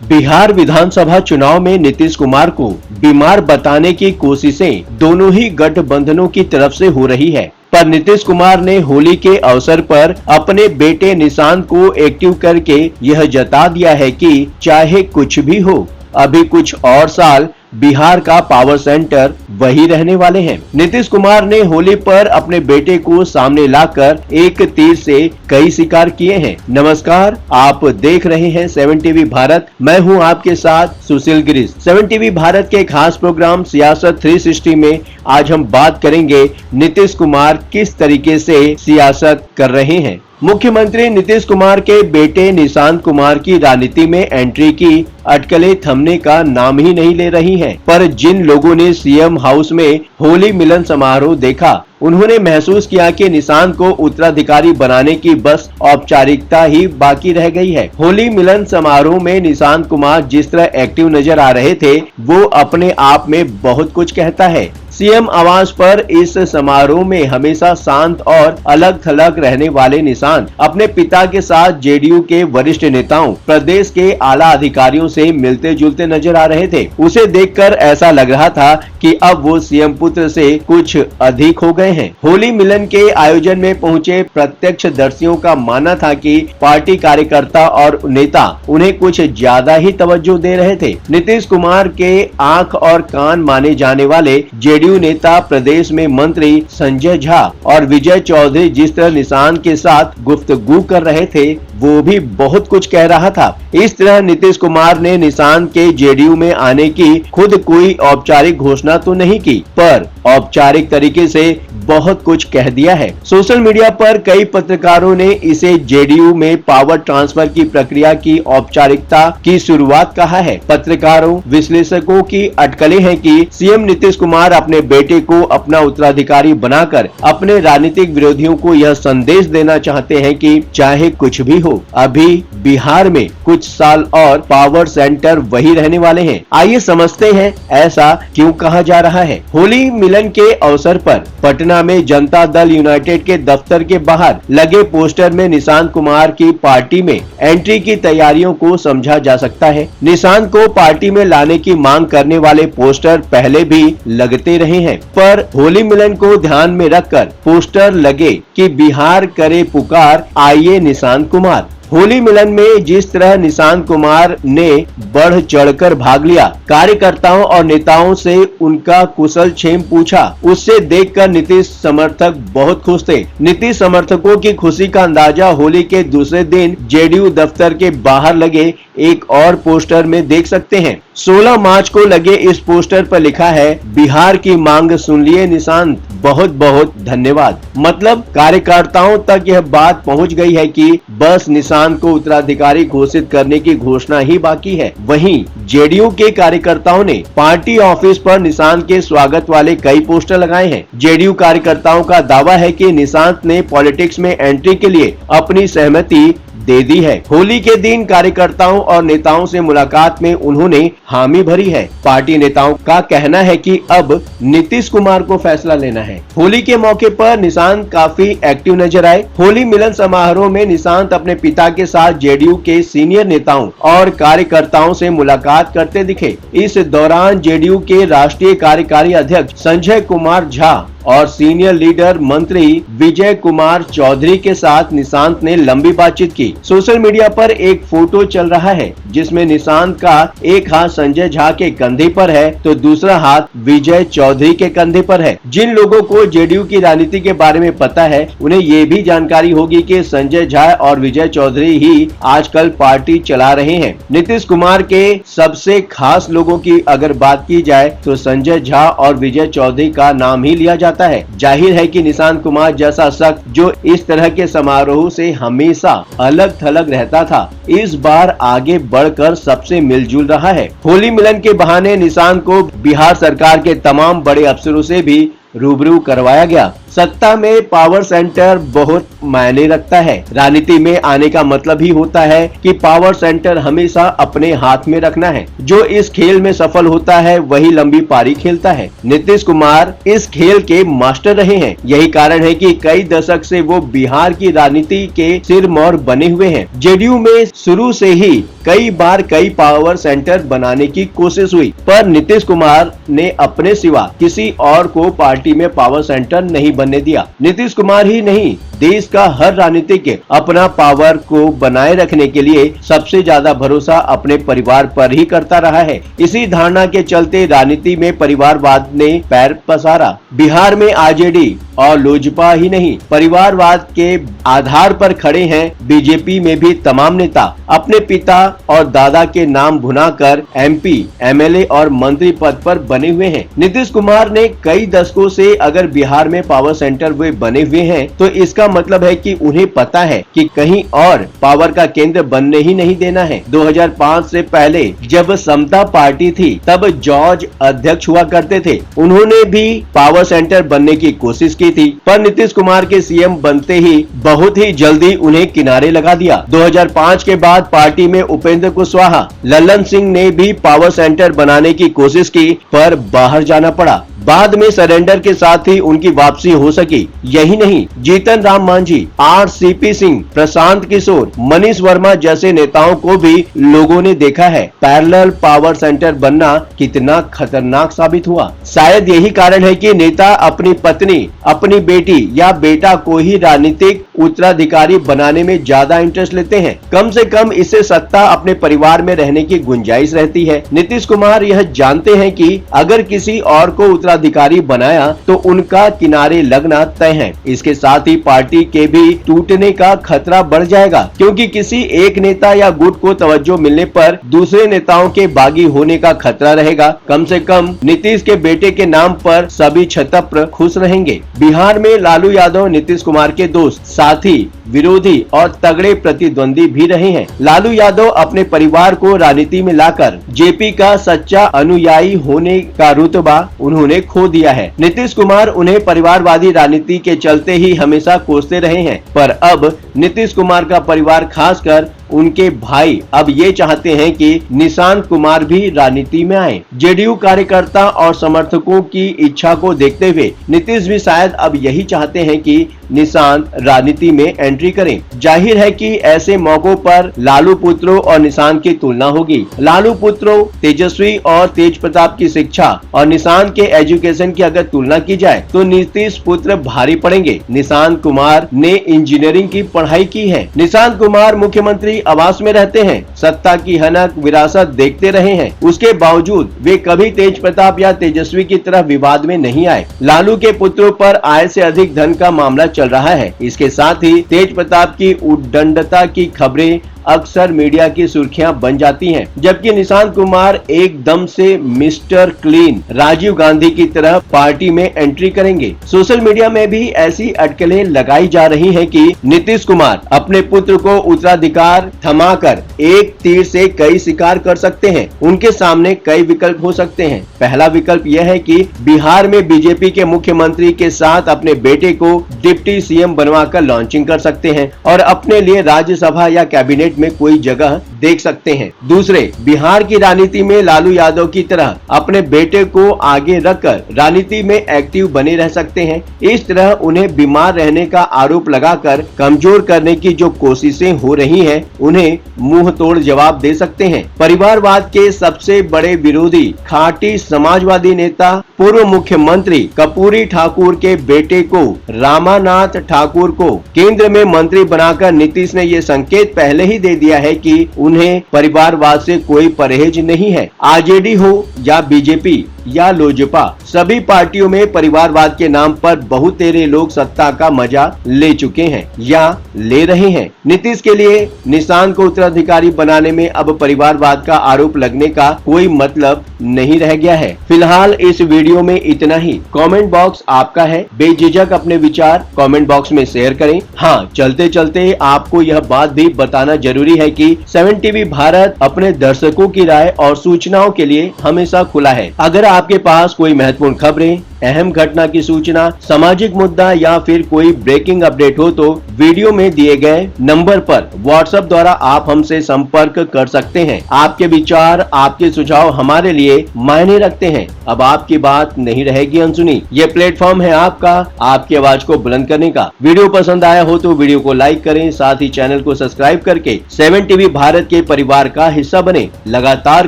बिहार विधानसभा चुनाव में नीतीश कुमार को बीमार बताने की कोशिशें दोनों ही गठबंधनों की तरफ से हो रही है, पर नीतीश कुमार ने होली के अवसर पर अपने बेटे निशांत को एक्टिव करके यह जता दिया है कि चाहे कुछ भी हो, अभी कुछ और साल बिहार का पावर सेंटर वही रहने वाले हैं। नीतीश कुमार ने होली पर अपने बेटे को सामने लाकर एक तीर से कई शिकार किए हैं। नमस्कार, आप देख रहे हैं 7 टीवी भारत। मैं हूं आपके साथ सुशील गिरीश। 7 टीवी भारत के खास प्रोग्राम सियासत 360 में आज हम बात करेंगे नीतीश कुमार किस तरीके से सियासत कर रहे हैं। मुख्यमंत्री नीतीश कुमार के बेटे निशांत कुमार की राजनीति में एंट्री की अटकलें थमने का नाम ही नहीं ले रही हैं। पर जिन लोगों ने सीएम हाउस में होली मिलन समारोह देखा, उन्होंने महसूस किया कि निशांत को उत्तराधिकारी बनाने की बस औपचारिकता ही बाकी रह गई है। होली मिलन समारोह में निशांत कुमार जिस तरह एक्टिव नजर आ रहे थे, वो अपने आप में बहुत कुछ कहता है। सीएम आवास पर इस समारोह में हमेशा शांत और अलग थलग रहने वाले निशांत अपने पिता के साथ जेडीयू के वरिष्ठ नेताओं, प्रदेश के आला अधिकारियों से मिलते जुलते नजर आ रहे थे। उसे देखकर ऐसा लग रहा था कि अब वो सीएम पुत्र से कुछ अधिक हो गए हैं। होली मिलन के आयोजन में पहुंचे प्रत्यक्षदर्शियों का मानना था कि पार्टी कार्यकर्ता और नेता उन्हें कुछ ज्यादा ही तवज्जो दे रहे थे। नीतीश कुमार के आंख और कान माने जाने वाले जेडीयू नेता प्रदेश में मंत्री संजय झा और विजय चौधरी जिस तरह निशांत के साथ गुफ्तगू कर रहे थे, वो भी बहुत कुछ कह रहा था। इस तरह नीतीश कुमार ने निशांत के जेडीयू में आने की खुद कोई औपचारिक घोषणा तो नहीं की, पर औपचारिक तरीके से बहुत कुछ कह दिया है। सोशल मीडिया पर कई पत्रकारों ने इसे जेडीयू में पावर ट्रांसफर की प्रक्रिया की औपचारिकता की शुरुआत कहा है। पत्रकारों, विश्लेषकों की अटकलें हैं कि सीएम नीतीश कुमार अपने बेटे को अपना उत्तराधिकारी बनाकर अपने राजनीतिक विरोधियों को यह संदेश देना चाहते हैं कि चाहे कुछ भी हो, अभी बिहार में कुछ साल और पावर सेंटर वही रहने वाले हैं। आइए समझते हैं ऐसा क्यों कहा जा रहा है। होली मिलन के अवसर पर पटना में जनता दल यूनाइटेड के दफ्तर के बाहर लगे पोस्टर में निशांत कुमार की पार्टी में एंट्री की तैयारियों को समझा जा सकता है। निशांत को पार्टी में लाने की मांग करने वाले पोस्टर पहले भी लगते रहे हैं, पर होली मिलन को ध्यान में रखकर पोस्टर लगे कि बिहार करे पुकार, आइए निशांत कुमार। होली मिलन में जिस तरह निशांत कुमार ने बढ़ चढ़कर भाग लिया, कार्यकर्ताओं और नेताओं से उनका कुशल क्षेम पूछा, उससे देखकर नीतीश समर्थक बहुत खुश थे। नीतीश समर्थकों की खुशी का अंदाजा होली के दूसरे दिन जेडीयू दफ्तर के बाहर लगे एक और पोस्टर में देख सकते हैं। 16 मार्च को लगे इस पोस्टर पर लिखा है, बिहार की मांग सुन लिए निशांत, बहुत बहुत धन्यवाद। मतलब कार्यकर्ताओं तक यह बात पहुंच गई है कि बस निशांत को उत्तराधिकारी घोषित करने की घोषणा ही बाकी है। वहीं जेडीयू के कार्यकर्ताओं ने पार्टी ऑफिस पर निशांत के स्वागत वाले कई पोस्टर लगाए हैं। जेडीयू कार्यकर्ताओं का दावा है कि निशांत ने पॉलिटिक्स में एंट्री के लिए अपनी सहमति दे दी है। होली के दिन कार्यकर्ताओं और नेताओं से मुलाकात में उन्होंने हामी भरी है। पार्टी नेताओं का कहना है कि अब नीतीश कुमार को फैसला लेना है। होली के मौके पर निशांत काफी एक्टिव नजर आए। होली मिलन समारोह में निशांत अपने पिता के साथ जेडीयू के सीनियर नेताओं और कार्यकर्ताओं से मुलाकात करते दिखे। इस दौरान जेडीयू के राष्ट्रीय कार्यकारी अध्यक्ष संजय कुमार झा और सीनियर लीडर मंत्री विजय कुमार चौधरी के साथ निशांत ने लंबी बातचीत की। सोशल मीडिया पर एक फोटो चल रहा है जिसमें निशांत का एक हाथ संजय झा के कंधे पर है तो दूसरा हाथ विजय चौधरी के कंधे पर है। जिन लोगों को जेडीयू की राजनीति के बारे में पता है, उन्हें ये भी जानकारी होगी कि संजय झा और विजय चौधरी ही आजकल पार्टी चला रहे हैं। नीतीश कुमार के सबसे खास लोगों की अगर बात की जाए तो संजय झा और विजय चौधरी का नाम ही लिया जाता है। जाहिर है कि निशांत कुमार जैसा शख्स जो इस तरह के समारोह से हमेशा अलग थलग रहता था, इस बार आगे बढ़कर सबसे मिलजुल रहा है। होली मिलन के बहाने निशांत को बिहार सरकार के तमाम बड़े अफसरों से भी रूबरू करवाया गया। सत्ता में पावर सेंटर बहुत मायने रखता है। राजनीति में आने का मतलब ही होता है कि पावर सेंटर हमेशा अपने हाथ में रखना है। जो इस खेल में सफल होता है वही लंबी पारी खेलता है। नीतीश कुमार इस खेल के मास्टर रहे हैं। यही कारण है कि कई दशक से वो बिहार की राजनीति के सिरमौर बने हुए हैं। जेडीयू में शुरू से ही कई बार कई पावर सेंटर बनाने की कोशिश हुई, पर नीतीश कुमार ने अपने सिवा किसी और को पार्टी में पावर सेंटर नहीं बनने दिया। नीतीश कुमार ही नहीं, देश का हर राजनीतिक अपना पावर को बनाए रखने के लिए सबसे ज्यादा भरोसा अपने परिवार पर ही करता रहा है। इसी धारणा के चलते राजनीति में परिवारवाद ने पैर पसारा। बिहार में आरजेडी और लोजपा ही नहीं, परिवारवाद के आधार पर खड़े हैं। बीजेपी में भी तमाम नेता अपने पिता और दादा के नाम भुनाकर एमपी, एमएलए और मंत्री पद पर बने हुए हैं। नीतीश कुमार ने कई दशकों से अगर बिहार में पावर सेंटर वे बने हुए हैं तो इसका मतलब है कि उन्हें पता है कि कहीं और पावर का केंद्र बनने ही नहीं देना है। 2005 से पहले जब समता पार्टी थी तब जॉर्ज अध्यक्ष हुआ करते थे। उन्होंने भी पावर सेंटर बनने की कोशिश की थी, पर नीतीश कुमार के सीएम बनते ही बहुत ही जल्दी उन्हें किनारे लगा दिया। 2005 के बाद पार्टी में उपेंद्र कुशवाहा, लल्लन सिंह ने भी पावर सेंटर बनाने की कोशिश की, पर बाहर जाना पड़ा। बाद में सरेंडर के साथ ही उनकी वापसी हो सकी। यही नहीं, जीतन राम मांझी, आरसीपी सिंह, प्रशांत किशोर, मनीष वर्मा जैसे नेताओं को भी लोगों ने देखा है। पैरेलल पावर सेंटर बनना कितना खतरनाक साबित हुआ। शायद यही कारण है कि नेता अपनी पत्नी, अपनी बेटी या बेटा को ही राजनीतिक उत्तराधिकारी बनाने में ज्यादा इंटरेस्ट लेते हैं। कम से कम इससे सत्ता अपने परिवार में रहने की गुंजाइश रहती है। नीतीश कुमार यह जानते हैं कि अगर किसी और को उत्तराधिकारी बनाया तो उनका किनारे लगना तय है। इसके साथ ही पार्टी के भी टूटने का खतरा बढ़ जाएगा, क्योंकि किसी एक नेता या गुट को तवज्जो मिलने पर दूसरे नेताओं के बागी होने का खतरा रहेगा। कम से कम नीतीश के बेटे के नाम पर सभी क्षत्रप खुश रहेंगे। बिहार में लालू यादव नीतीश कुमार के दोस्त, साथी, विरोधी और तगड़े प्रतिद्वंदी भी रहे हैं। लालू यादव अपने परिवार को राजनीति में लाकर जेपी का सच्चा अनुयायी होने का रुतबा उन्होंने खो दिया है। नीतीश कुमार उन्हें परिवारवादी राजनीति के चलते ही हमेशा कोसते रहे हैं, पर अब नीतीश कुमार का परिवार, खासकर उनके भाई, अब ये चाहते हैं कि निशांत कुमार भी राजनीति में आए। जेडीयू कार्यकर्ता और समर्थकों की इच्छा को देखते हुए नीतीश भी शायद अब यही चाहते हैं कि निशांत राजनीति में एंट्री करें। जाहिर है कि ऐसे मौकों पर लालू पुत्रों और निशांत की तुलना होगी। लालू पुत्रों तेजस्वी और तेज प्रताप की शिक्षा और निशांत के एजुकेशन की अगर तुलना की जाए तो नीतीश पुत्र भारी पड़ेंगे। निशांत कुमार ने इंजीनियरिंग की पढ़ाई की है। निशांत कुमार मुख्यमंत्री आवास में रहते हैं, सत्ता की हनक विरासत देखते रहे हैं। उसके बावजूद वे कभी तेज प्रताप या तेजस्वी की तरह विवाद में नहीं आए। लालू के पुत्रों पर आय से अधिक धन का मामला चल रहा है। इसके साथ ही तेज प्रताप की उद्दंडता की खबरें अक्सर मीडिया की सुर्खियां बन जाती हैं, जबकि निशांत कुमार एकदम से मिस्टर क्लीन राजीव गांधी की तरह पार्टी में एंट्री करेंगे। सोशल मीडिया में भी ऐसी अटकलें लगाई जा रही हैं कि नीतीश कुमार अपने पुत्र को उत्तराधिकार थमाकर एक तीर से कई शिकार कर सकते हैं। उनके सामने कई विकल्प हो सकते हैं। पहला विकल्प यह है कि बिहार में बीजेपी के मुख्यमंत्री के साथ अपने बेटे को डिप्टी सीएम बनवाकर लॉन्चिंग कर सकते हैं और अपने लिए राज्यसभा या कैबिनेट में कोई जगह देख सकते हैं। दूसरे, बिहार की राजनीति में लालू यादव की तरह अपने बेटे को आगे रखकर राजनीति में एक्टिव बने रह सकते हैं। इस तरह उन्हें बीमार रहने का आरोप लगाकर कमजोर करने की जो कोशिशें हो रही हैं, उन्हें मुंह तोड़ जवाब दे सकते हैं। परिवारवाद के सबसे बड़े विरोधी खाटी समाजवादी नेता पूर्व मुख्यमंत्री कर्पूरी ठाकुर के बेटे को, रामानाथ ठाकुर को केंद्र में मंत्री बनाकर नीतीश ने ये संकेत पहले ही दे दिया है कि उन्हें परिवारवाद से कोई परहेज नहीं है। आरजेडी हो या बीजेपी या लोजपा, सभी पार्टियों में परिवारवाद के नाम पर बहुतेरे लोग सत्ता का मजा ले चुके हैं या ले रहे हैं। नीतीश के लिए निशांत को उत्तराधिकारी बनाने में अब परिवारवाद का आरोप लगने का कोई मतलब नहीं रह गया है। फिलहाल इस वीडियो में इतना ही। कमेंट बॉक्स आपका है, बेझिझक अपने विचार कमेंट बॉक्स में शेयर करें। हाँ, चलते चलते आपको यह बात भी बताना जरूरी है कि 7 टीवी भारत अपने दर्शकों की राय और सूचनाओं के लिए हमेशा खुला है। अगर आपके पास कोई महत्वपूर्ण खबरें, अहम घटना की सूचना, सामाजिक मुद्दा या फिर कोई ब्रेकिंग अपडेट हो तो वीडियो में दिए गए नंबर पर व्हाट्सएप द्वारा आप हमसे संपर्क कर सकते हैं। आपके विचार, आपके सुझाव हमारे लिए मायने रखते हैं। अब आपकी बात नहीं रहेगी अनसुनी। ये प्लेटफॉर्म है आपका, आपकी आवाज को बुलंद करने का। वीडियो पसंद आया हो तो वीडियो को लाइक करें, साथ ही चैनल को सब्सक्राइब करके 7 टीवी भारत के परिवार का हिस्सा बने। लगातार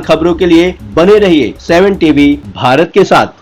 खबरों के लिए बने रहिए 7 टीवी भारत के साथ।